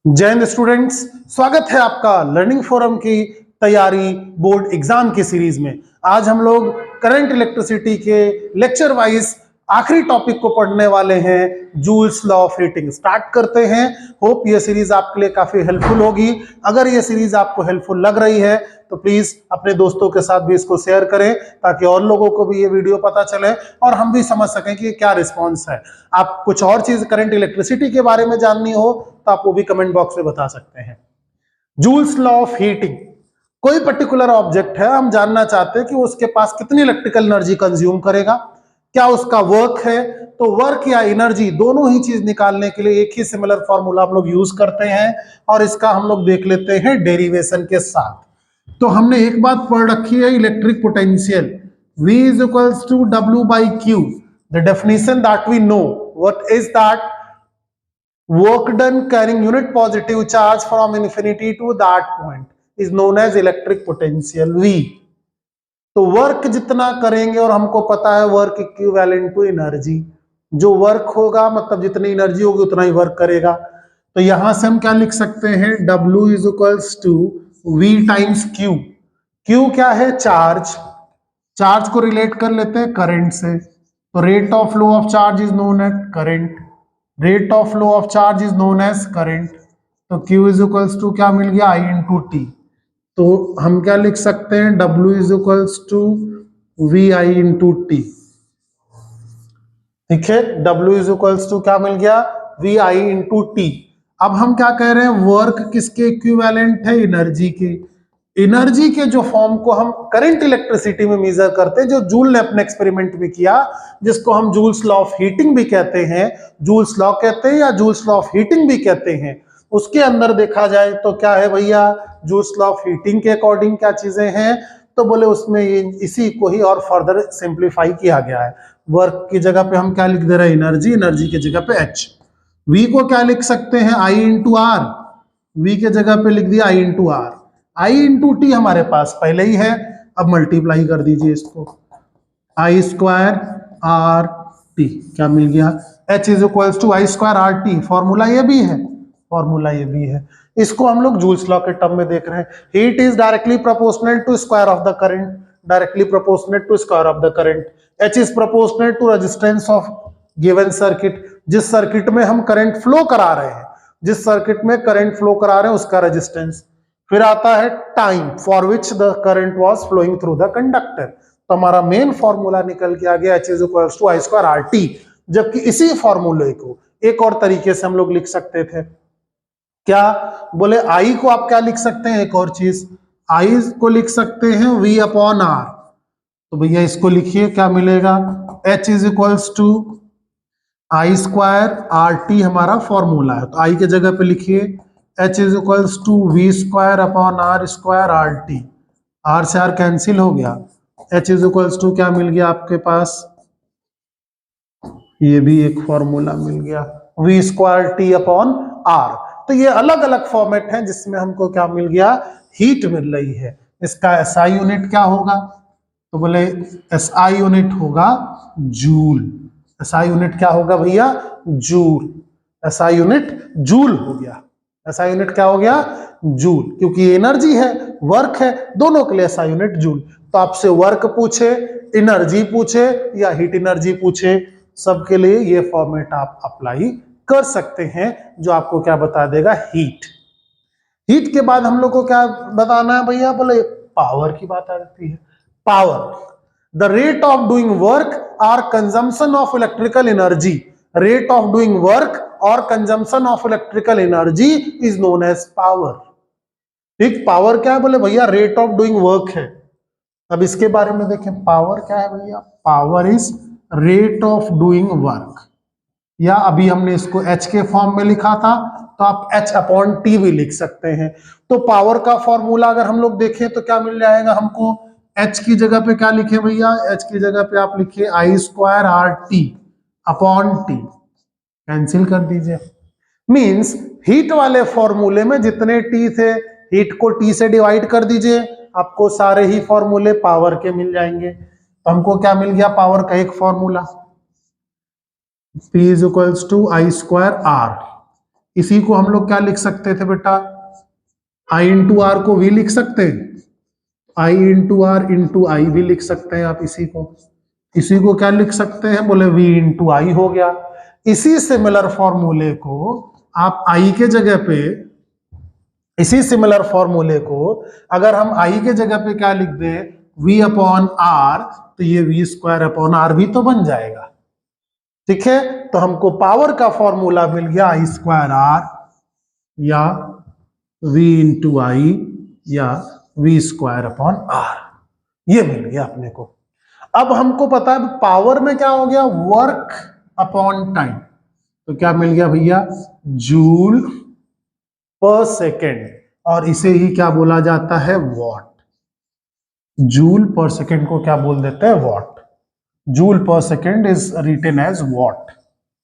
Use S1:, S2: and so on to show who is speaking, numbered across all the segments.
S1: जय हिंद स्टूडेंट्स, स्वागत है आपका लर्निंग फोरम की तैयारी बोर्ड एग्जाम की सीरीज में। आज हम लोग करंट इलेक्ट्रिसिटी के लेक्चर वाइज आखिरी टॉपिक को पढ़ने वाले हैं, joules law of heating. Start करते हैं। होप ये सीरीज आपके लिए काफी हेल्पफुल होगी। अगर ये सीरीज आपको हेल्पफुल लग रही है तो प्लीज अपने दोस्तों के साथ भी इसको शेयर करें ताकि और लोगों को भी ये वीडियो पता चले और हम भी समझ सकें कि क्या रिस्पॉन्स है। आप कुछ और चीज करंट इलेक्ट्रिसिटी के बारे में जाननी हो तो आप वो भी कमेंट बॉक्स में बता सकते हैं। जूल्स लॉ ऑफ हीटिंग, कोई पर्टिकुलर ऑब्जेक्ट है, हम जानना चाहते हैं कि उसके पास कितनी इलेक्ट्रिकल एनर्जी कंज्यूम करेगा, क्या उसका वर्क है। तो वर्क या एनर्जी दोनों ही चीज निकालने के लिए एक ही सिमिलर फॉर्मूला हम लोग यूज करते हैं और इसका हम लोग देख लेते हैं डेरिवेशन के साथ। तो हमने एक बात पढ़ रखी है, electric potential V is equals to W by Q. The definition that we know, what is that? Work done carrying unit positive charge from infinity to that point is known as electric potential V. तो work जितना करेंगे, और हमको पता है work equivalent to energy, जो work होगा मतलब जितनी एनर्जी होगी उतना ही वर्क करेगा। तो यहां से हम क्या लिख सकते हैं, W is equals to V times Q। Q क्या है, चार्ज। चार्ज को रिलेट कर लेते हैं करंट से, तो rate of flow of charge is known as current. Rate of flow of charge is known as current. तो Q इज इक्वल्स टू क्या मिल गया, I इंटू टी। तो हम क्या लिख सकते हैं, W is equals to V I into T. ठीक है, W इज इक्वल्स टू क्या मिल गया, वी आई इंटू टी। अब हम क्या कह रहे हैं, वर्क किसके इक्विवेलेंट है, एनर्जी के। एनर्जी के जो फॉर्म को हम करंट इलेक्ट्रिसिटी में मेजर करते हैं, जो जूल ने अपने एक्सपेरिमेंट में किया, जिसको हम जूल्स लॉ ऑफ हीटिंग भी कहते हैं, जूल्स लॉ कहते हैं या जूल्स लॉ ऑफ हीटिंग भी कहते हैं। उसके अंदर देखा जाए तो क्या है भैया, जूल्स लॉ ऑफ हीटिंग के अकॉर्डिंग क्या चीजें हैं, तो बोले उसमें इसी को ही और फर्दर सिंप्लीफाई किया गया है। वर्क की जगह पे हम क्या लिख दे रहे हैं, एनर्जी, एनर्जी की जगह पे H। V को क्या लिख सकते हैं, I इंटू आर। V के जगह पे लिख दिया I into R. I into T हमारे पास पहले ही है, अब मल्टीप्लाई कर दीजिए इसको, I स्क्वायर आर टी, क्या मिल गया, H is equals to I square R T. Formula ये भी है, फॉर्मूला ये भी है। इसको हम लोग जूल्स लॉ के टर्म में देख रहे हैं। Heat is directly proportional to square of the current, directly proportional to square of the current. H is proportional to resistance of given circuit, जिस सर्किट में हम करंट फ्लो करा रहे हैं, जिस सर्किट में करंट फ्लो करा रहे हैं उसका रेजिस्टेंस। फिर आता है time for which the current was flowing through the conductor. तो हमारा मेन फॉर्मूला निकल के आ गया H is equals to I square R T. जबकि इसी फॉर्मूले को एक और तरीके से हम लोग लिख सकते थे, क्या बोले, I को आप क्या लिख सकते हैं, एक और चीज, I को लिख सकते हैं V अपॉन R। तो भैया इसको लिखिए, क्या मिलेगा, H is equals to I square R T हमारा फॉर्मूला है। तो I के जगह पे लिखिए H is equals to V square upon R square R T. R से आर कैंसिल हो गया, H इज इक्वल्स टू क्या मिल गया आपके पास, ये भी एक फॉर्मूला मिल गया, V square T upon R. तो ये अलग अलग फॉर्मेट है जिसमें हमको क्या मिल गया, हीट मिल रही है। इसका SI यूनिट क्या होगा, तो बोले SI यूनिट होगा जूल। SI यूनिट क्या होगा भैया, जूल। SI यूनिट जूल हो गया। SI यूनिट क्या हो गया, जूल, क्योंकि एनर्जी है, वर्क है, दोनों के लिए SI यूनिट जूल। तो आपसे वर्क पूछे, एनर्जी पूछे या हीट एनर्जी पूछे, सबके लिए ये फॉर्मेट आप अप्लाई कर सकते हैं, जो आपको क्या बता देगा, हीट। हीट के बाद हम लोग को क्या बताना है भैया, बोले पावर की बात आ जाती है। Power, the rate of doing work और consumption of electrical energy. Rate of doing work और consumption of electrical energy is known as power. ठीक, पावर क्या है, बोले भैया रेट ऑफ डूइंग वर्क है। अब इसके बारे में देखें, पावर क्या है भैया, power is rate of doing work, या अभी हमने इसको H के फॉर्म में लिखा था तो आप H अपॉन टी भी लिख सकते हैं। तो पावर का फॉर्मूला अगर हम लोग देखें तो क्या मिल जाएगा हमको, H की जगह पे क्या लिखे भैया, H की जगह पे आप लिखिए I square R T upon T, cancel कर दीजिए। मींस हीट वाले फॉर्मूले में जितने टी थे, हीट को टी से डिवाइड कर दीजिए, आपको सारे ही फॉर्मूले पावर के मिल जाएंगे। तो हमको क्या मिल गया, पावर का एक formula, P is equals to I square R. इसी को हम लोग क्या लिख सकते थे बेटा, I इंटू आर को V लिख सकते हैं, I इंटू आर इंटू आई भी लिख सकते हैं आप। इसी को क्या लिख सकते हैं, बोले V इंटू आई हो गया। इसी सिमिलर फॉर्मूले को आप I के जगह पे, इसी सिमिलर फॉर्मूले को अगर हम I के जगह पे क्या लिख दें, V अपॉन आर, तो ये V स्क्वायर अपॉन आर भी तो बन जाएगा। ठीक है, तो हमको पावर का फॉर्मूला मिल गया I स्क्वायर आर या V इंटू आई या V स्क्वायर अपॉन आर, ये मिल गया अपने को। अब हमको पता है पावर में क्या हो गया, वर्क अपॉन टाइम, तो क्या मिल गया भैया, जूल पर सेकेंड, और इसे ही क्या बोला जाता है, वॉट। जूल पर सेकेंड को क्या बोल देते हैं, watt. Joule per second is written as watt.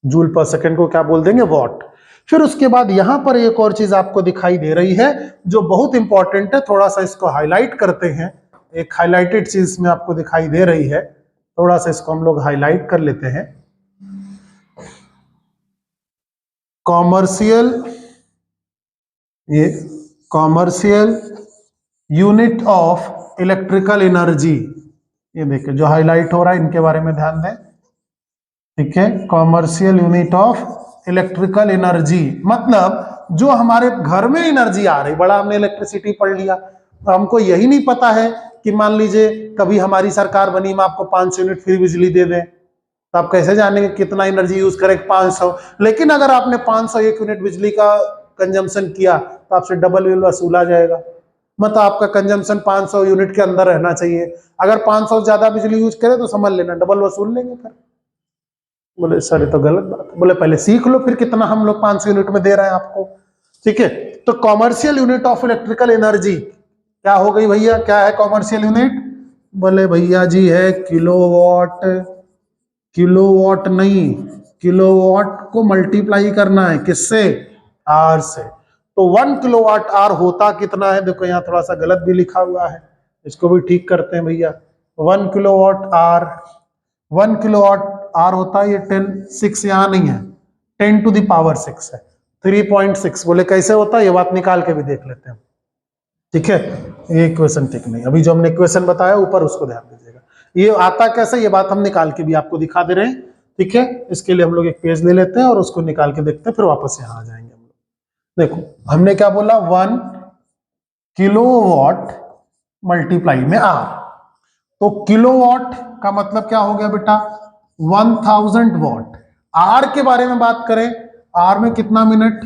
S1: Joule per second को क्या बोल देंगे, वॉट। फिर उसके बाद यहां पर एक और चीज आपको दिखाई दे रही है जो बहुत इंपॉर्टेंट है, थोड़ा सा इसको हाईलाइट करते हैं। एक हाईलाइटेड चीज में आपको दिखाई दे रही है, थोड़ा सा इसको हम लोग हाईलाइट कर लेते हैं। कॉमर्शियल, ये commercial unit of electrical energy, ये देखिए जो हाईलाइट हो रहा है, इनके बारे में ध्यान दें। ठीक है, commercial unit of electrical energy, मतलब जो हमारे घर में एनर्जी आ रही, बड़ा हमने इलेक्ट्रिसिटी पढ़ लिया, तो हमको यही नहीं पता है कि मान लीजिए कभी हमारी सरकार बनी, में आपको 500 यूनिट फ्री बिजली दे दें, तो आप कैसे जानेंगे कितना एनर्जी यूज करें, 500। लेकिन अगर आपने 501 यूनिट बिजली का कंजम्पशन किया तो आपसे डबल बिल वसूला जाएगा। मतलब आपका कंजम्पशन 500 यूनिट के अंदर रहना चाहिए। अगर 500 ज्यादा बिजली यूज करे तो समझ लेना डबल वसूल लेंगे। फिर बोले सर ये तो गलत बात है। बोले पहले सीख लो फिर कितना हम लोग 500 यूनिट में दे रहे हैं आपको। ठीक है, तो commercial unit of electrical energy क्या हो गई भैया, क्या है कॉमर्शियल यूनिट? बोले भैया जी है किलोवाट। किलोवाट नहीं, किलोवाट को मल्टीप्लाई करना है किससे, आर से। तो 1 किलोवाट आर होता कितना है, देखो यहाँ थोड़ा सा गलत भी लिखा हुआ है, इसको भी ठीक करते हैं भैया। 1 किलोवाट आर, 1 किलोवाट आर होता है, ये 10 6 यहाँ नहीं है, 10 टू द पावर 6 है, 3.6। बोले कैसे होता है, ये बात निकाल के भी देख लेते हैं। ठीक है, ये इक्वेशन ठीक नहीं, अभी जो हमने इक्वेशन बताया ऊपर उसको ध्यान दीजिएगा। ये आता कैसे, ये बात हम निकाल के भी आपको दिखा दे रहे हैं। ठीक है, इसके लिए हम लोग एक पेज ले लेते हैं और उसको निकाल के देखते हैं, फिर वापस यहाँ आ जाएंगे हम लोग। देखो हमने क्या बोला, 1 किलोवाट मल्टीप्लाई में आर, तो किलोवाट का मतलब क्या हो गया बेटा, 1000 वॉट। आर के बारे में बात करें, आर में कितना मिनट,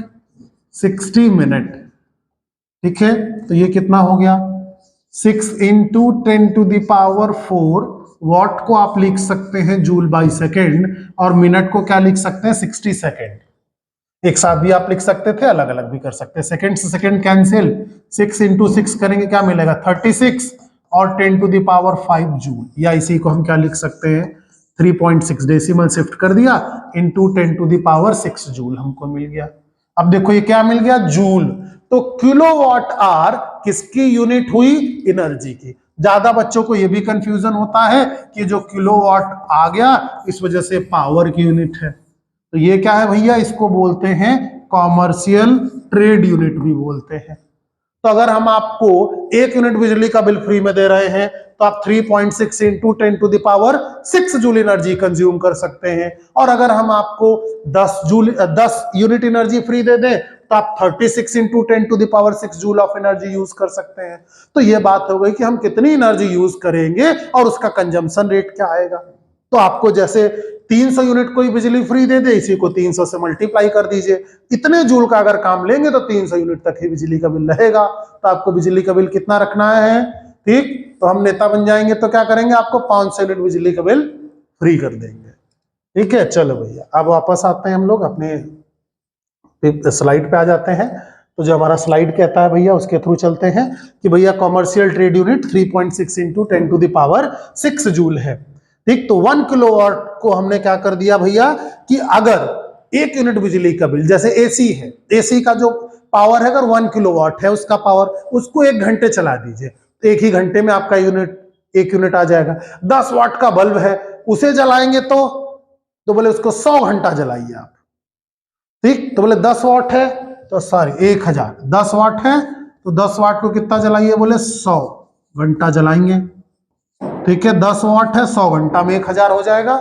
S1: 60 मिनट। ठीक है, तो ये कितना हो गया, 6 into 10 to the power 4। Watt को आप लिख सकते हैं जूल बाई सेकेंड, और मिनट को क्या लिख सकते हैं, 60 सेकेंड। एक साथ भी आप लिख सकते थे, अलग अलग भी कर सकते हैं। सेकेंड से सेकेंड कैंसिल, 6 इंटू 6 करेंगे क्या मिलेगा, 36, और 10 टू द पावर 5 जूल, या इसी को हम क्या लिख सकते हैं, 3.6 डेसिमल शिफ्ट कर दिया, into 10 to the power 6 joule हमको मिल गया। अब देखो ये क्या मिल गया, जूल। तो किलोवाट आर किसकी यूनिट हुई, एनर्जी की। ज्यादा बच्चों को यह भी कंफ्यूजन होता है कि जो किलोवाट आ गया इस वजह से पावर की यूनिट है, तो ये क्या है भैया, इसको बोलते हैं कॉमर्शियल ट्रेड यूनिट भी बोलते हैं। तो अगर हम आपको 1 यूनिट बिजली का बिल फ्री में दे रहे हैं तो आप 3.6 into 10 to the power 6 joule energy consume कर सकते हैं। और अगर हम आपको 10 यूनिट एनर्जी फ्री दे दें तो आप 36 into 10 to the power 6 joule of energy use कर सकते हैं। तो ये बात हो गई कि हम कितनी एनर्जी यूज करेंगे और उसका कंजम्पशन रेट क्या आएगा। तो आपको जैसे 300 यूनिट कोई बिजली फ्री दे दे, इसी को 300 से मल्टीप्लाई कर दीजिए। इतने जूल का अगर काम लेंगे तो 300 यूनिट तक ही बिजली का बिल रहेगा। तो आपको बिजली का बिल कितना रखना है, ठीक। तो हम नेता बन जाएंगे तो क्या करेंगे, आपको 500 यूनिट बिजली का बिल फ्री कर देंगे। ठीक है, चलो भैया अब वापस आते हैं हम लोग अपने स्लाइड पे आ जाते हैं। तो जो हमारा स्लाइड कहता है भैया उसके थ्रू चलते हैं कि भैया commercial trade unit 3.6 into 10 to the power 6 joule है। ठीक, तो 1 किलोवाट को हमने क्या कर दिया भैया कि अगर 1 यूनिट बिजली का बिल, जैसे एसी है, एसी का जो पावर है अगर 1 किलोवाट है उसका पावर, उसको 1 घंटे चला दीजिए तो 1 ही घंटे में आपका 1 यूनिट आ जाएगा। 10 वाट का बल्ब है उसे जलाएंगे तो बोले उसको 100 घंटा जलाइए आप। ठीक, तो बोले 10 वाट है तो सॉरी 1000, 10 वाट है तो 10 वाट को कितना जलाइए, बोले 100 घंटा जलाएंगे। ठीक है, 10 वाट है, 100 घंटा में 1000 हो जाएगा।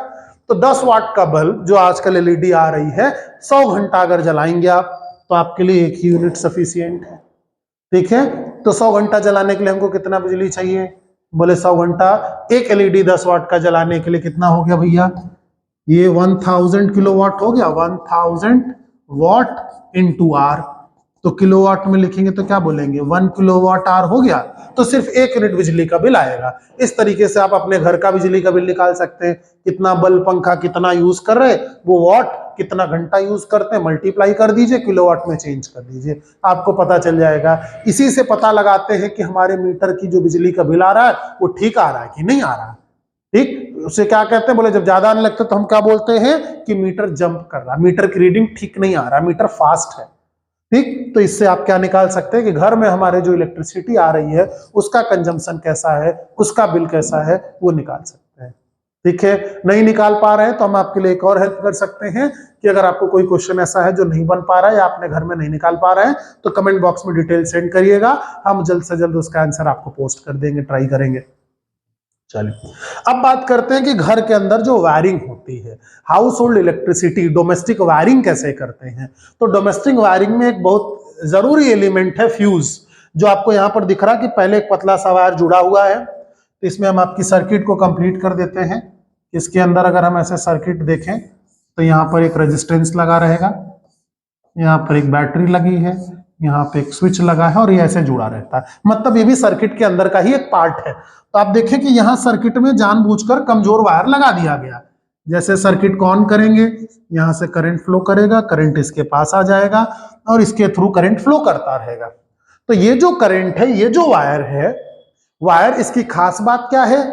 S1: तो 10 वाट का बल्ब जो आजकल एलईडी आ रही है, 100 घंटा अगर जलाएंगे आप तो आपके लिए 1 यूनिट सफिशियंट है। ठीक है, तो 100 घंटा जलाने के लिए हमको कितना बिजली चाहिए, बोले 100 घंटा। एक एलईडी 10 वाट का जलाने के लिए कितना हो गया भैया, ये 1000 किलोवाट हो गया, 1000 वाट इंटू आर। तो किलोवाट में लिखेंगे तो क्या बोलेंगे, 1 किलोवाट आर हो गया, तो सिर्फ 1 यूनिट बिजली का बिल आएगा। इस तरीके से आप अपने घर का बिजली का बिल निकाल सकते हैं। कितना बल्ब पंखा कितना यूज कर रहे, वो वाट कितना घंटा यूज करते हैं, मल्टीप्लाई कर दीजिए, किलोवाट में चेंज कर दीजिए, आपको पता चल जाएगा। इसी से पता लगाते हैं कि हमारे मीटर की जो बिजली का बिल आ रहा है वो ठीक आ रहा है कि नहीं आ रहा। ठीक, उसे क्या कहते हैं, बोले जब ज्यादा आने लगता है तो हम क्या बोलते हैं कि मीटर जंप कर रहा है, मीटर की रीडिंग ठीक नहीं आ रहा, मीटर फास्ट है। ठीक, तो इससे आप क्या निकाल सकते हैं कि घर में हमारे जो इलेक्ट्रिसिटी आ रही है उसका कंजम्पशन कैसा है, उसका बिल कैसा है, वो निकाल सकते हैं। ठीक है, नहीं निकाल पा रहे हैं तो हम आपके लिए एक और हेल्प कर सकते हैं कि अगर आपको कोई क्वेश्चन ऐसा है जो नहीं बन पा रहा है या अपने घर में नहीं निकाल पा रहे हैं तो कमेंट बॉक्स में डिटेल सेंड करिएगा, हम जल्द से जल्द उसका आंसर आपको पोस्ट कर देंगे, ट्राई करेंगे। चलिए अब बात करते हैं कि घर के अंदर जो वायरिंग होती है, house hold electricity, domestic wiring कैसे करते हैं। तो डोमेस्टिक वायरिंग में एक बहुत जरूरी एलिमेंट है फ्यूज, जो आपको यहां पर दिख रहा है कि पहले एक पतला सा वायर जुड़ा हुआ है। तो इसमें हम आपकी सर्किट को कंप्लीट कर देते हैं। इसके अंदर अगर हम ऐसे सर्किट देखें तो यहाँ पर एक रेजिस्टेंस लगा रहेगा, यहाँ पर एक बैटरी लगी है, यहाँ पे एक स्विच लगा है और ये ऐसे जुड़ा रहता है, मतलब ये भी सर्किट के अंदर का ही एक पार्ट है। तो आप देखें कि यहाँ सर्किट में जानबूझकर कमजोर वायर लगा दिया गया। जैसे सर्किट को ऑन करेंगे, यहाँ से करंट फ्लो करेगा, करंट इसके पास आ जाएगा और इसके थ्रू करंट फ्लो करता रहेगा। तो ये जो करंट है, ये जो वायर है, वायर इसकी खास बात क्या है,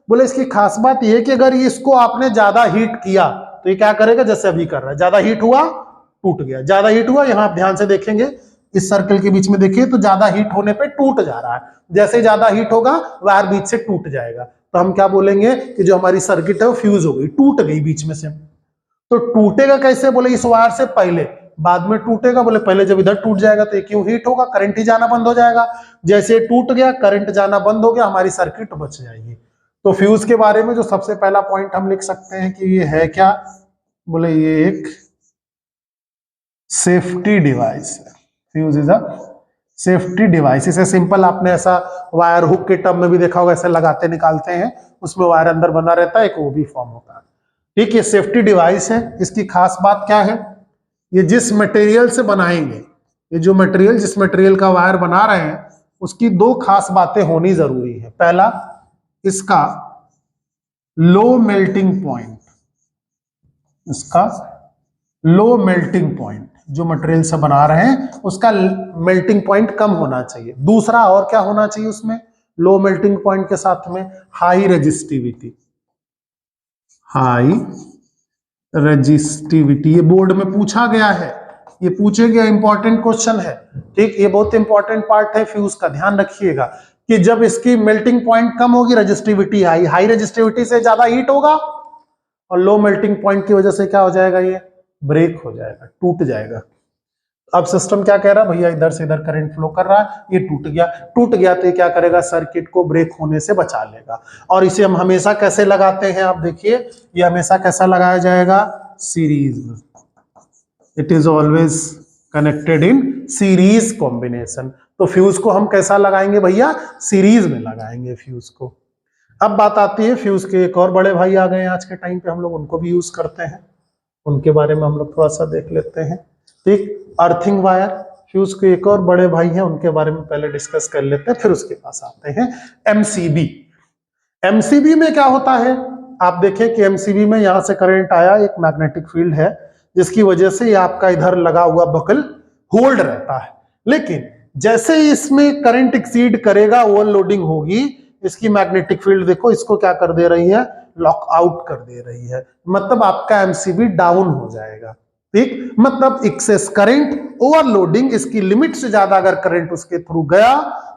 S1: बोले इसकी खास बात ये कि अगर इसको आपने ज्यादा हीट किया तो ये क्या करेगा, जैसे अभी कर रहा है, ज्यादा हीट हुआ टूट गया, ज्यादा हीट हुआ, यहां आप ध्यान से देखेंगे इस सर्कल के बीच में देखिए तो ज्यादा हीट होने पे टूट जा रहा है, जैसे ज्यादा हीट होगा वायर बीच से टूट जाएगा। तो हम क्या बोलेंगे कि जो हमारी सर्किट है वो फ्यूज हो गई, टूट गई बीच में से। तो टूटेगा कैसे, बोले इस वायर से पहले, बाद में टूटेगा, बोले पहले जब इधर टूट जाएगा तो क्यों हीट होगा, करंट ही जाना बंद हो जाएगा। जैसे टूट गया, करंट जाना बंद हो गया, हमारी सर्किट बच जाएगी। तो फ्यूज के बारे में जो सबसे पहला पॉइंट हम लिख सकते हैं कि ये है क्या, बोले ये एक सेफ्टी डिवाइस है। Fuse is a safety device. इसे सिंपल आपने ऐसा वायर हुक के टर्म में भी देखा होगा, ऐसे लगाते निकालते हैं, उसमें वायर अंदर बना रहता है, एक वो भी फॉर्म होता है। ठीक, ये सेफ्टी डिवाइस है। इसकी खास बात क्या है, ये जिस मटेरियल से बनाएंगे, ये जो मटेरियल, जिस मटेरियल का वायर बना रहे हैं, उसकी 2 खास बातें होनी जरूरी है। पहला, इसका लो मेल्टिंग पॉइंट, इसका लो मेल्टिंग पॉइंट, जो मटेरियल से बना रहे हैं उसका मेल्टिंग पॉइंट कम होना चाहिए। दूसरा और क्या होना चाहिए उसमें, लो मेल्टिंग पॉइंट के साथ में हाई रेजिस्टिविटी, हाई रेजिस्टिविटी। ये बोर्ड में पूछा गया है, ये पूछे गया, इंपॉर्टेंट क्वेश्चन है। ठीक, ये बहुत इंपॉर्टेंट पार्ट है फ्यूज का, ध्यान रखिएगा कि जब इसकी मेल्टिंग पॉइंट कम होगी, रेजिस्टिविटी हाई, हाई रेजिस्टिविटी से ज्यादा हीट होगा और लो मेल्टिंग पॉइंट की वजह से क्या हो जाएगा, ये ब्रेक हो जाएगा, टूट जाएगा। अब सिस्टम क्या कह रहा है, भैया इधर से इधर करंट फ्लो कर रहा है, ये टूट गया, टूट गया तो ये क्या करेगा, सर्किट को ब्रेक होने से बचा लेगा। और इसे हम हमेशा कैसे लगाते हैं, आप देखिए ये हमेशा कैसा लगाया जाएगा, सीरीज में। It is always connected in series combination. तो फ्यूज को हम कैसा लगाएंगे भैया, सीरीज में लगाएंगे फ्यूज को। अब बात आती है फ्यूज के एक और बड़े भाई आ गए हैं आज के टाइम पे, हम लोग उनको भी यूज करते हैं, उनके बारे में हम लोग थोड़ा सा देख लेते हैं। ठीक, अर्थिंग वायर, फ्यूज के एक और बड़े भाई हैं, उनके बारे में पहले डिस्कस कर लेते हैं, फिर उसके पास आते हैं एमसीबी। एमसीबी में क्या होता है, आप देखें कि एमसीबी में यहां से करंट आया, एक मैग्नेटिक फील्ड है जिसकी वजह से ये आपका इधर लगा हुआ बकल होल्ड रहता है। लेकिन जैसे ही इसमें करंट एक्सीड करेगा, ओवरलोडिंग होगी, इसकी मैग्नेटिक फील्ड देखो इसको क्या कर दे रही है, लॉक आउट कर दे रही है, मतलब आपका एमसीबी डाउन हो जाएगा। ठीक, मतलब एक्सेस करंट, ओवरलोडिंग, इसकी लिमिट से ज्यादा अगर करंट उसके थ्रू गया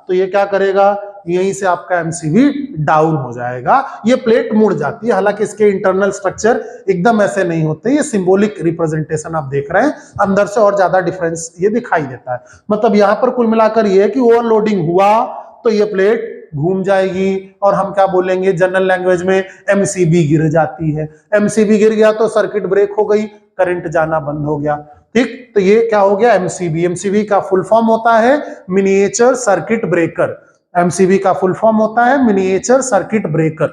S1: तो ये क्या करेगा, यहीं से आपका एमसीबी डाउन हो जाएगा। ये प्लेट मुड़ जाती है, हालांकि इसके इंटरनल स्ट्रक्चर एकदम ऐसे नहीं होते, ये सिंबॉलिक रिप्रेजेंटेशन आप देख रहे हैं, अंदर से और ज्यादा डिफरेंस ये दिखाई देता है। मतलब यहां पर कुल मिलाकर ये है कि ओवरलोडिंग हुआ तो ये प्लेट घूम जाएगी और हम क्या बोलेंगे जनरल लैंग्वेज में, एमसीबी गिर जाती है। एमसीबी गिर गया तो सर्किट ब्रेक हो गई, करंट जाना बंद हो गया। ठीक, तो ये क्या हो गया एमसीबी। एमसीबी का फुल फॉर्म होता है मिनिएचर सर्किट ब्रेकर। एमसीबी का फुल फॉर्म होता है मिनिएचर सर्किट ब्रेकर,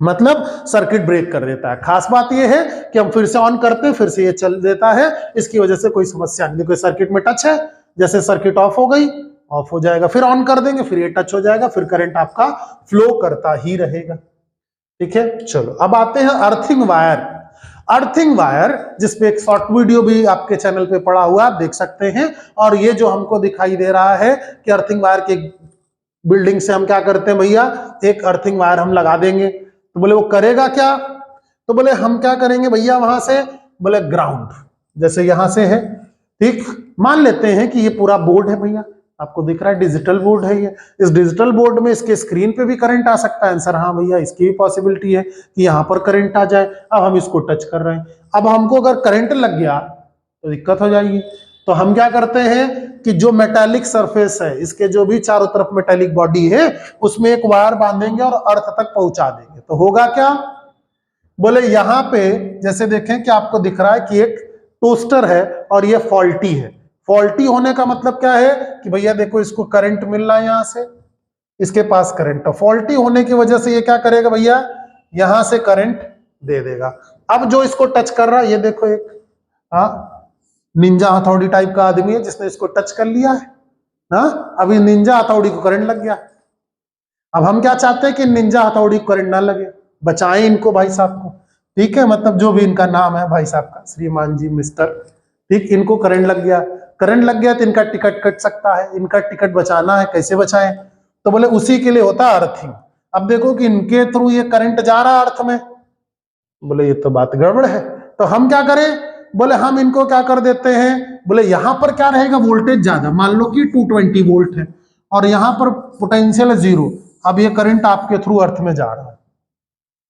S1: मतलब सर्किट ब्रेक कर देता है। खास बात यह है कि हम फिर से ऑन करते हैं, फिर से ये चल देता है, इसकी वजह से कोई समस्या नहीं। देखो सर्किट में टच है, जैसे सर्किट ऑफ हो गई ऑफ हो जाएगा, फिर ऑन कर देंगे फिर ये टच हो जाएगा, फिर करंट आपका फ्लो करता ही रहेगा। ठीक है, चलो अब आते हैं अर्थिंग वायर। अर्थिंग वायर जिसपे एक शॉर्ट वीडियो भी आपके चैनल पे पड़ा हुआ आप देख सकते हैं। और ये जो हमको दिखाई दे रहा है कि अर्थिंग वायर के बिल्डिंग से हम क्या करते हैं भैया, एक अर्थिंग वायर हम लगा देंगे। तो बोले वो करेगा क्या, तो बोले हम क्या करेंगे भैया वहां से, बोले ग्राउंड जैसे यहां से है। ठीक, मान लेते हैं कि ये पूरा बोर्ड है भैया, आपको दिख रहा है डिजिटल बोर्ड है ये। इस डिजिटल बोर्ड में इसके स्क्रीन पे भी करंट आ सकता है। आंसर हाँ भैया, इसकी भी पॉसिबिलिटी है कि यहाँ पर करंट आ जाए। अब हम इसको टच कर रहे हैं, अब हमको अगर करंट लग गया तो दिक्कत हो जाएगी। तो हम क्या करते हैं कि जो मेटालिक सरफेस है, इसके जो भी चारों तरफ मेटालिक बॉडी है, उसमें एक वायर बांधेंगे और अर्थ तक पहुंचा देंगे। तो होगा क्या, बोले यहां पे जैसे देखें कि आपको दिख रहा है कि एक टोस्टर है और ये फॉल्टी है। फॉल्टी होने का मतलब क्या है कि भैया देखो इसको करंट मिल रहा है यहां से, इसके पास करंट, फॉल्टी होने की वजह से ये क्या करेगा भैया, यहां से करंट दे देगा। अब जो इसको टच कर रहा है, ये देखो एक निंजा हथौड़ी टाइप का आदमी है जिसने इसको टच कर लिया है ना। अभी निंजा हथौड़ी को करंट लग गया। अब हम क्या चाहते हैं कि निंजा हथौड़ी को करंट ना लगे, बचाएं इनको भाई साहब को। ठीक है, मतलब जो भी इनका नाम है भाई साहब का, श्रीमान जी, मिस्टर, ठीक, इनको करंट लग गया। करंट लग गया तो इनका टिकट कट सकता है, इनका टिकट बचाना है, कैसे बचाएं, तो बोले उसी के लिए होता है अर्थिंग। अब देखो कि इनके थ्रू ये करंट जा रहा है अर्थ में, बोले ये तो बात गड़बड़ है। तो हम क्या करें, बोले हम इनको क्या कर देते हैं, बोले यहां पर क्या रहेगा वोल्टेज ज्यादा, मान लो कि 220 वोल्ट है और यहां पर पोटेंशियल है 0। अब ये करंट आपके थ्रू अर्थ में जा रहा है।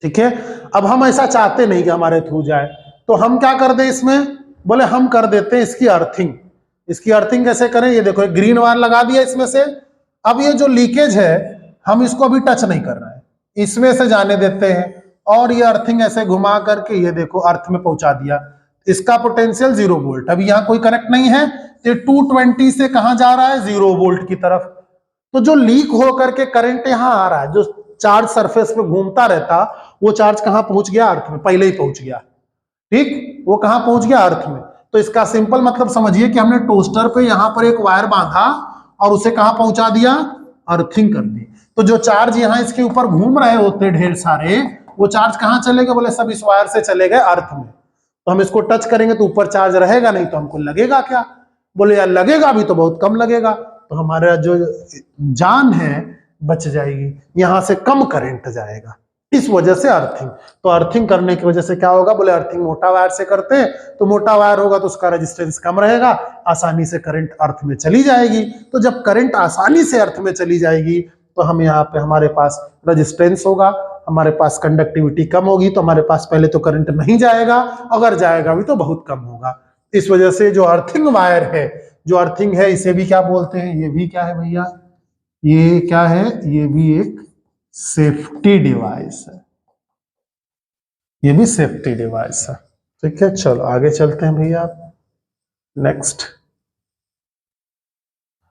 S1: ठीक है, अब हम ऐसा चाहते नहीं कि हमारे थ्रू जाए, तो हम क्या कर दे इसमें, बोले हम कर देते हैं इसकी अर्थिंग। इसकी अर्थिंग कैसे करें, ये देखो एक ग्रीन वायर लगा दिया इसमें से। अब ये जो लीकेज है हम इसको अभी टच नहीं कर रहे हैं, इसमें से जाने देते हैं और ये अर्थिंग ऐसे घुमा करके ये देखो अर्थ में पहुंचा दिया। इसका पोटेंशियल 0 वोल्ट, अभी यहाँ कोई कनेक्ट नहीं है, ये 220 से कहां जा रहा है, 0 वोल्ट की तरफ। तो जो लीक होकर के करंट यहां आ रहा है, जो चार्ज सरफेस पे घूमता रहता, वो चार्ज कहां पहुंच गया, अर्थ में पहले ही पहुंच गया। ठीक, वो कहां पहुंच गया, अर्थ में। तो इसका सिंपल मतलब समझिए कि हमने टोस्टर पे यहां पर एक वायर बांधा और उसे कहां पहुंचा दिया, अर्थिंग कर दी। तो जो चार्ज यहां इसके ऊपर घूम रहे होते ढेर सारे, वो चार्ज कहां चले गए, बोले सब इस वायर से चले गए अर्थ में। तो हम इसको टच करेंगे तो ऊपर चार्ज रहेगा नहीं, तो हमको लगेगा क्या, बोले यार लगेगा भी तो बहुत कम लगेगा, तो हमारा जो जान है बच जाएगी, यहां से कम करंट जाएगा, इस वजह से अर्थिंग। तो अर्थिंग करने की वजह से क्या होगा, बोले अर्थिंग मोटा वायर से करते हैं, तो मोटा वायर होगा तो उसका रेजिस्टेंस कम रहेगा, आसानी से करंट अर्थ में चली जाएगी। तो जब करंट आसानी से अर्थ में चली जाएगी तो हम यहाँ पे हमारे पास रेजिस्टेंस होगा, हमारे पास कंडक्टिविटी कम होगी, तो हमारे पास पहले तो करंट नहीं जाएगा, अगर जाएगा भी तो बहुत कम होगा। इस वजह से जो अर्थिंग वायर है, जो अर्थिंग है, इसे भी क्या बोलते हैं, ये भी क्या है भैया, ये क्या है, ये भी एक सेफ्टी डिवाइस है, ये भी सेफ्टी डिवाइस है। ठीक है, चलो आगे चलते हैं भैया, नेक्स्ट।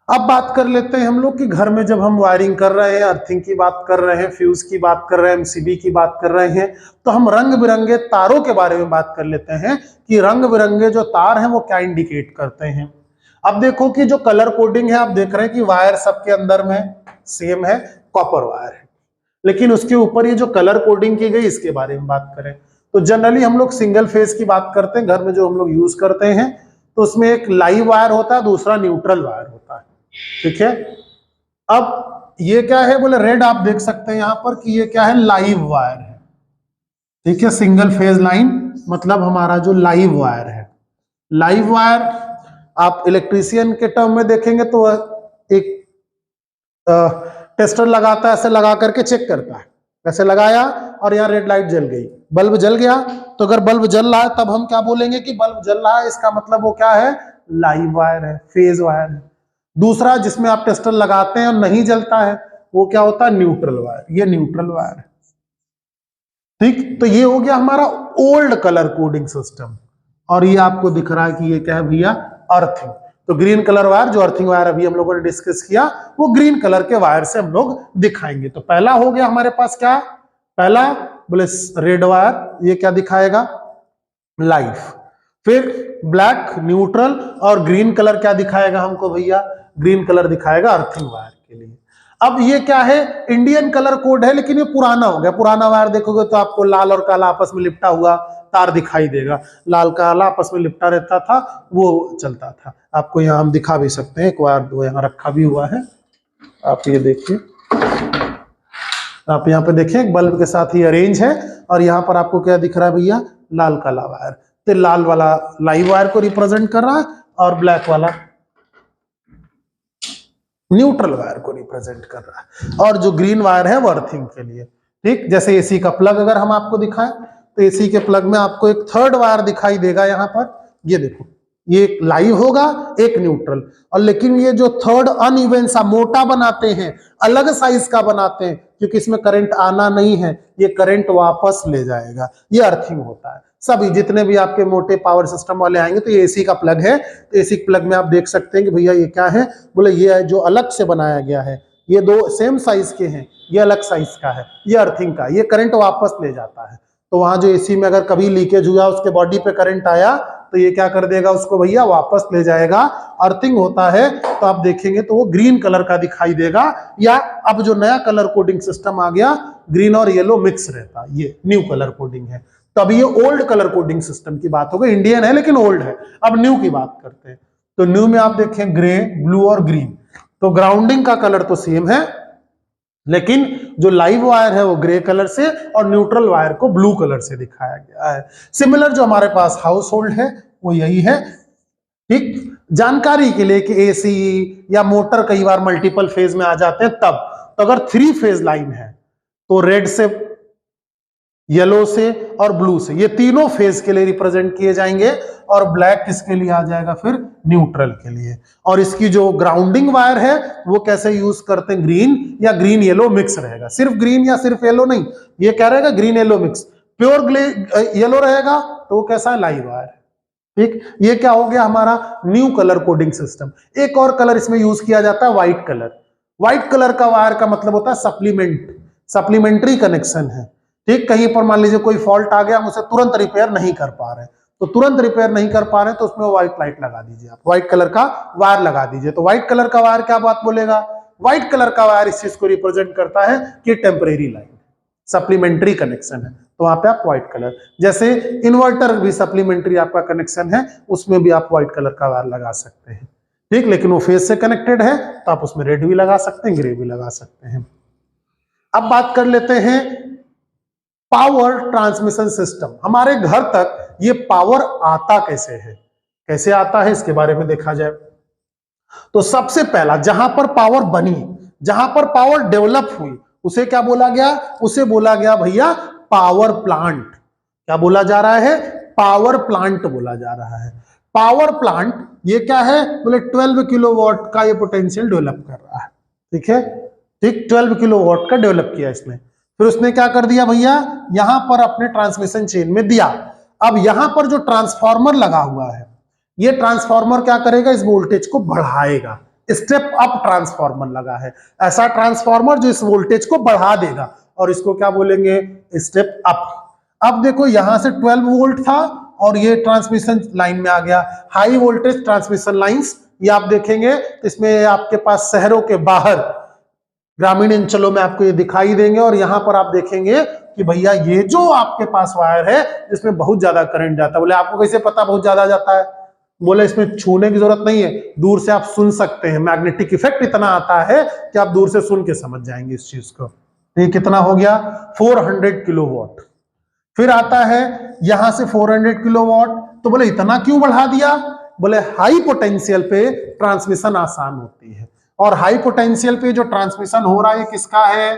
S1: अब बात कर लेते हैं हम लोग कि घर में जब हम वायरिंग कर रहे हैं, अर्थिंग की बात कर रहे हैं, फ्यूज की बात कर रहे हैं, एमसीबी की बात कर रहे हैं, तो हम रंग बिरंगे तारों के बारे में बात कर लेते हैं कि रंग बिरंगे जो तार हैं वो क्या इंडिकेट करते हैं। अब देखो कि जो कलर कोडिंग है, आप देख रहे हैं कि वायर सबके अंदर में सेम है, कॉपर वायर है, लेकिन उसके ऊपर ये जो कलर कोडिंग की गई इसके बारे में बात करें तो जनरली हम लोग सिंगल फेज की बात करते हैं। घर में जो हम लोग यूज करते हैं तो उसमें एक लाइव वायर होता है, दूसरा न्यूट्रल वायर होता है। ठीक है, अब ये क्या है, बोले रेड आप देख सकते हैं यहां पर कि ये क्या है, लाइव वायर है। ठीक है, सिंगल फेज लाइन मतलब हमारा जो लाइव वायर है। लाइव वायर आप इलेक्ट्रीशियन के टर्म में देखेंगे तो एक टेस्टर लगाता है, ऐसे लगा करके चेक करता है, ऐसे लगाया और यहाँ रेड लाइट जल गई, बल्ब जल गया। तो अगर बल्ब जल रहा है तब हम क्या बोलेंगे कि बल्ब जल रहा है, इसका मतलब वो क्या है, लाइव वायर है, फेज वायर है। दूसरा जिसमें आप टेस्टर लगाते हैं और नहीं जलता है वो क्या होता है, न्यूट्रल वायर, ये न्यूट्रल वायर है। ठीक, तो ये हो गया हमारा ओल्ड कलर कोडिंग सिस्टम। और ये आपको दिख रहा है कि ये क्या है भैया, अर्थिंग। तो ग्रीन कलर वायर, जो अर्थिंग वायर अभी हम लोगों ने डिस्कस किया, वो ग्रीन कलर के वायर से हम लोग दिखाएंगे। तो पहला हो गया हमारे पास क्या, पहला बोले रेड वायर, ये क्या दिखाएगा, लाइफ। फिर ब्लैक न्यूट्रल और ग्रीन कलर क्या दिखाएगा हमको भैया, ग्रीन कलर दिखाएगा अर्थिंग वायर के लिए। अब ये क्या है, इंडियन कलर कोड है, लेकिन ये पुराना हो गया। पुराना वायर देखोगे तो आपको लाल और काला आपस में लिपटा हुआ तार दिखाई देगा, लाल काला आपस में लिपटा रहता था, वो चलता था। आपको यहाँ हम दिखा भी सकते हैं, एक वायर दो यहाँ रखा भी हुआ है, आप ये देखिए, आप यहाँ पे देखें एक बल्ब के साथ ही अरेंज है। और यहाँ पर आपको क्या दिख रहा है भैया, लाल काला वायर। तो लाल वाला लाइव वायर को रिप्रेजेंट कर रहा है और ब्लैक वाला न्यूट्रल वायर को रिप्रेजेंट कर रहा है, और जो ग्रीन वायर है वो अर्थिंग के लिए। ठीक, जैसे एसी का प्लग अगर हम आपको दिखाएं तो एसी के प्लग में आपको एक थर्ड वायर दिखाई देगा यहाँ पर, ये देखो, ये एक लाइव होगा एक न्यूट्रल, और लेकिन ये जो थर्ड अनइवन सा मोटा बनाते हैं, अलग साइज का बनाते हैं, क्योंकि इसमें करंट आना नहीं है, ये करंट वापस ले जाएगा, ये अर्थिंग होता है। सभी जितने भी आपके मोटे पावर सिस्टम वाले आएंगे, तो ये एसी का प्लग है, तो एसी प्लग में आप देख सकते हैं कि भैया ये क्या है, बोले ये है जो अलग से बनाया गया है, ये दो सेम साइज के हैं, ये अलग साइज का है, ये अर्थिंग का, ये करंट वापस ले जाता है। तो वहां जो एसी में अगर कभी लीकेज हुआ, उसके बॉडी पे करंट आया, तो ये क्या कर देगा उसको भैया, वापस ले जाएगा, अर्थिंग होता है। तो आप देखेंगे तो वो ग्रीन कलर का दिखाई देगा, या अब जो नया कलर कोडिंग सिस्टम आ गया, ग्रीन और येलो मिक्स रहता, ये न्यू कलर कोडिंग है। तो अभी ये ओल्ड कलर कोडिंग सिस्टम की बात हो गई, इंडियन है लेकिन ओल्ड है। अब न्यू की बात करते हैं। तो न्यू में आप देखें ग्रे, ब्लू और ग्रीन। तो ग्राउंडिंग का कलर तो सेम है, लेकिन जो लाइव वायर है वो ग्रे कलर से और न्यूट्रल वायर को ब्लू कलर से दिखाया गया है। सिमिलर जो हमारे पास हाउस होल्ड है वो यही है। ठीक, जानकारी के लिए कि एसी या मोटर कई बार मल्टीपल फेज में आ जाते हैं, तब तो अगर 3 फेज लाइन है तो रेड से, येलो से और ब्लू से, ये तीनों फेज के लिए रिप्रेजेंट किए जाएंगे, और ब्लैक किसके लिए आ जाएगा, फिर न्यूट्रल के लिए। और इसकी जो ग्राउंडिंग वायर है वो कैसे यूज करते हैं, ग्रीन या ग्रीन येलो मिक्स रहेगा, सिर्फ ग्रीन या सिर्फ येलो नहीं, ये क्या रहेगा, green yellow mix. Pure yellow रहेगा तो वो कैसा है, लाइव वायर। ठीक, ये क्या हो गया हमारा न्यू कलर कोडिंग सिस्टम। एक और कलर इसमें यूज किया जाता है, व्हाइट कलर। व्हाइट कलर का वायर का मतलब होता है सप्लीमेंट्री कनेक्शन है। ठीक, कहीं पर मान लीजिए कोई फॉल्ट आ गया, हम उसे तुरंत रिपेयर नहीं कर पा रहे, तो तुरंत रिपेयर नहीं कर पा रहे तो उसमें व्हाइट लाइट लगा दीजिए, आप व्हाइट कलर का वायर लगा दीजिए। तो व्हाइट कलर का वायर क्या बात बोलेगा, व्हाइट कलर का वायर इस चीज को रिप्रेजेंट करता है कि टेम्परेरी लाइन, सप्लीमेंट्री कनेक्शन है, तो वहां पे आप व्हाइट कलर, जैसे इन्वर्टर भी सप्लीमेंट्री आपका कनेक्शन है, उसमें भी आप व्हाइट कलर का वायर लगा सकते हैं। ठीक, लेकिन वो फेज से कनेक्टेड है तो आप उसमें रेड भी लगा सकते हैं, ग्रे भी लगा सकते हैं। अब बात कर लेते हैं पावर ट्रांसमिशन सिस्टम। हमारे घर तक ये पावर आता कैसे है, कैसे आता है इसके बारे में देखा जाए तो सबसे पहला जहां पर पावर बनी, जहां पर पावर डेवलप हुई, उसे क्या बोला गया, उसे बोला गया भैया पावर प्लांट। क्या बोला जा रहा है, पावर प्लांट बोला जा रहा है। पावर प्लांट ये क्या है, बोले 12 किलोवाट का ये पोटेंशियल डेवलप कर रहा है। ठीक है, ठीक, 12 किलोवाट का डेवलप किया इसने। फिर उसने क्या कर दिया भैया, यहां पर अपने ट्रांसमिशन चेन में दिया। अब यहां पर जो ट्रांसफार्मर लगा हुआ है, ये ट्रांसफार्मर क्या करेगा, इस वोल्टेज को बढ़ाएगा। स्टेप अप ट्रांसफार्मर लगा है, ऐसा ट्रांसफार्मर जो इस वोल्टेज को बढ़ा देगा, और इसको क्या बोलेंगे, स्टेप अप। अब देखो यहां से 12 वोल्ट था और ये ट्रांसमिशन लाइन में आ गया, हाई वोल्टेज ट्रांसमिशन लाइंस। ये आप देखेंगे इसमें आपके पास शहरों के बाहर ग्रामीण अंचलों में आपको ये दिखाई देंगे, और यहां पर आप देखेंगे कि भैया ये जो आपके पास वायर है जिसमें बहुत ज्यादा करंट जाता है। बोले आपको कैसे पता बहुत ज्यादा जाता है, बोले इसमें छूने की जरूरत नहीं है, दूर से आप सुन सकते हैं, मैग्नेटिक इफेक्ट इतना आता है कि आप दूर से सुन के समझ जाएंगे इस चीज को। ये कितना हो गया, 400 किलोवाट। फिर आता है यहां से 400 किलोवाट, तो बोले इतना क्यों बढ़ा दिया, बोले हाई पोटेंशियल पे ट्रांसमिशन आसान होती है, और हाई पोटेंशियल पे जो ट्रांसमिशन हो रहा है किसका है,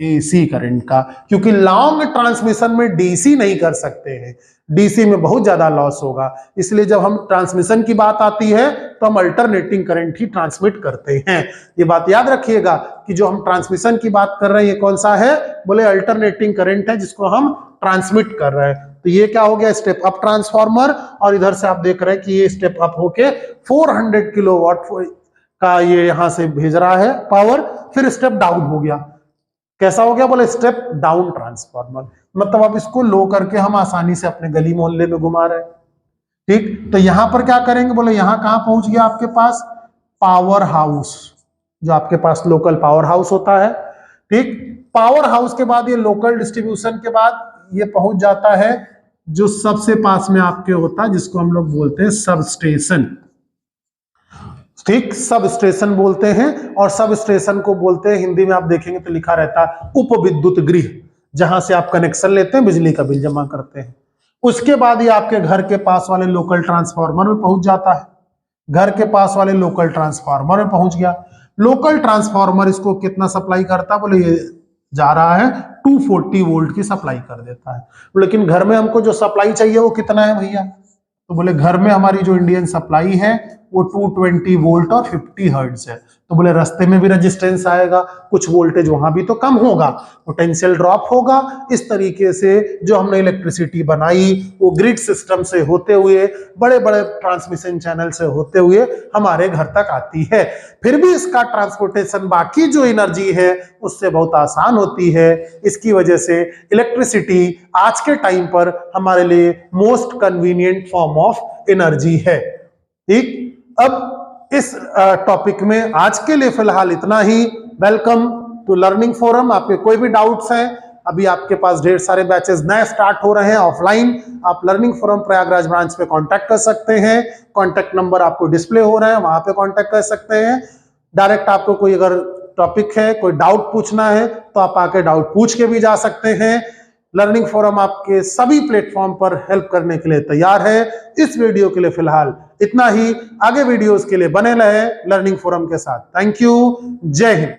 S1: एसी करंट का, क्योंकि लॉन्ग ट्रांसमिशन में डीसी नहीं कर सकते हैं, डीसी में बहुत ज्यादा लॉस होगा, इसलिए जब हम ट्रांसमिशन की बात आती है तो हम अल्टरनेटिंग करंट ही ट्रांसमिट करते हैं। ये बात याद रखिएगा कि जो हम ट्रांसमिशन की बात कर रहे हैं ये कौन सा है, बोले अल्टरनेटिंग करंट है जिसको हम ट्रांसमिट कर रहे हैं। तो ये क्या हो गया, स्टेप अप ट्रांसफार्मर, और इधर से आप देख रहे हैं कि ये स्टेप अप होके 400 किलोवाट का ये यहां से भेज रहा है पावर, फिर स्टेप डाउन हो गया, कैसा हो गया, बोले स्टेप डाउन ट्रांसफार्मर, मतलब अब इसको लो करके हम आसानी से अपने गली मोहल्ले में घुमा रहे हैं। ठीक, तो यहां पर क्या करेंगे, बोले यहां कहां पहुंच गया आपके पास पावर हाउस, जो आपके पास लोकल पावर हाउस होता है। ठीक, पावर हाउस के बाद ये लोकल डिस्ट्रीब्यूशन के बाद ये पहुंच जाता है जो सबसे पास में आपके होता है, जिसको हम लोग बोलते हैं सब स्टेशन। ठीक, सब स्टेशन बोलते हैं, और सब स्टेशन को बोलते हैं, हिंदी में आप देखेंगे तो लिखा रहता है उप विद्युत गृह, जहां से आप कनेक्शन लेते हैं, बिजली का बिल जमा करते हैं। उसके बाद ये आपके घर के पास वाले लोकल ट्रांसफार्मर में पहुंच जाता है, घर के पास वाले लोकल ट्रांसफार्मर में पहुंच गया। लोकल ट्रांसफार्मर इसको कितना सप्लाई करता है, बोले ये जा रहा है 240 वोल्ट की सप्लाई कर देता है। लेकिन घर में हमको जो सप्लाई चाहिए वो कितना है भैया, तो बोले घर में हमारी जो इंडियन सप्लाई है वो 220 वोल्ट और 50 हर्ट्ज है। तो बोले रास्ते में भी रेजिस्टेंस आएगा, कुछ वोल्टेज वहां भी तो कम होगा, पोटेंशियल ड्रॉप होगा। इस तरीके से जो हमने इलेक्ट्रिसिटी बनाई वो ग्रिड सिस्टम से होते हुए, बड़े बड़े ट्रांसमिशन चैनल से होते हुए हमारे घर तक आती है। फिर भी इसका ट्रांसपोर्टेशन बाकी जो एनर्जी है उससे बहुत आसान होती है। इसकी वजह से इलेक्ट्रिसिटी आज के टाइम पर हमारे लिए most convenient form of energy है। ठीक, अब इस टॉपिक में आज के लिए फिलहाल इतना ही। Welcome to learning forum. आपके कोई भी डाउट्स हैं, अभी आपके पास ढेर सारे बैचेस नए स्टार्ट हो रहे हैं ऑफलाइन, आप लर्निंग फोरम प्रयागराज ब्रांच पे कांटेक्ट कर सकते हैं। कांटेक्ट नंबर आपको डिस्प्ले हो रहे हैं, वहां पे कांटेक्ट कर सकते हैं। डायरेक्ट आपको कोई अगर टॉपिक है, कोई डाउट पूछना है तो आप आके डाउट पूछ के भी जा सकते हैं। लर्निंग फोरम आपके सभी प्लेटफॉर्म पर हेल्प करने के लिए तैयार है। इस वीडियो के लिए फिलहाल इतना ही, आगे वीडियोस के लिए बने रहे लर्निंग फोरम के साथ। थैंक यू, जय हिंद।